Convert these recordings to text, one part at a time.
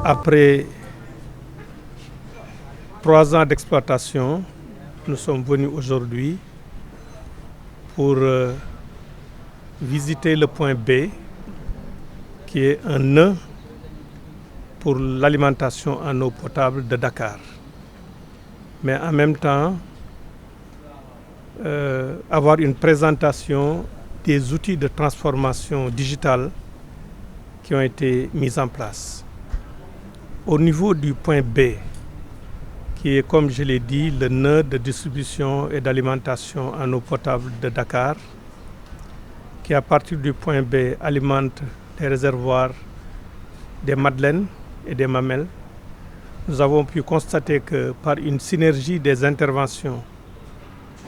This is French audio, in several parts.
Après 3 ans d'exploitation, nous sommes venus aujourd'hui pour visiter le point B, qui est un nœud pour l'alimentation en eau potable de Dakar. Mais en même temps, avoir une présentation des outils de transformation digitale qui ont été mis en place. Au niveau du point B, qui est, comme je l'ai dit, le nœud de distribution et d'alimentation en eau potable de Dakar, qui à partir du point B alimente les réservoirs des Madeleines et des Mamelles. Nous avons pu constater que par une synergie des interventions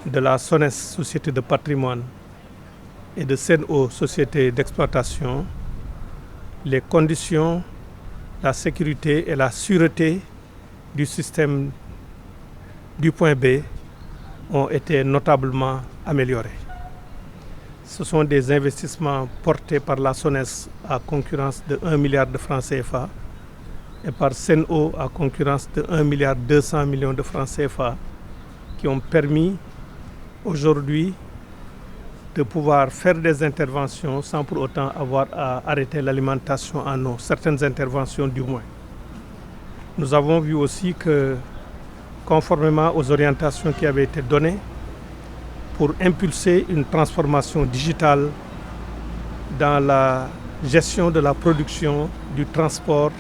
de la SONES, Société de patrimoine, et de SEN'EAU, Société d'exploitation, les conditions, la sécurité et la sûreté du système du point B ont été notablement améliorées. Ce sont des investissements portés par la SONES à concurrence de 1 milliard de francs CFA et par SEN'EAU à concurrence de 1 milliard 200 millions de francs CFA qui ont permis aujourd'hui de pouvoir faire des interventions sans pour autant avoir à arrêter l'alimentation en eau, certaines interventions du moins. Nous avons vu aussi que, conformément aux orientations qui avaient été données, pour impulser une transformation digitale dans la gestion de la production, du transport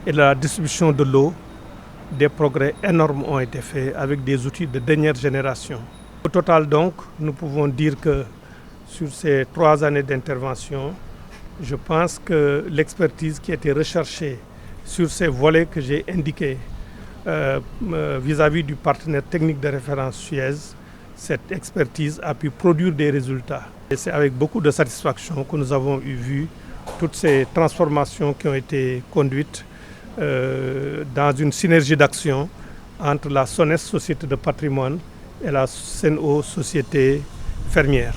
et de la distribution de l'eau, des progrès énormes ont été faits avec des outils de dernière génération. Au total donc, nous pouvons dire que sur ces 3 années d'intervention, je pense que l'expertise qui a été recherchée sur ces volets que j'ai indiqués vis-à-vis du partenaire technique de référence Suez, cette expertise a pu produire des résultats. Et c'est avec beaucoup de satisfaction que nous avons vu toutes ces transformations qui ont été conduites dans une synergie d'action entre la SONES, Société de patrimoine, et la SEN'EAU, Société fermière.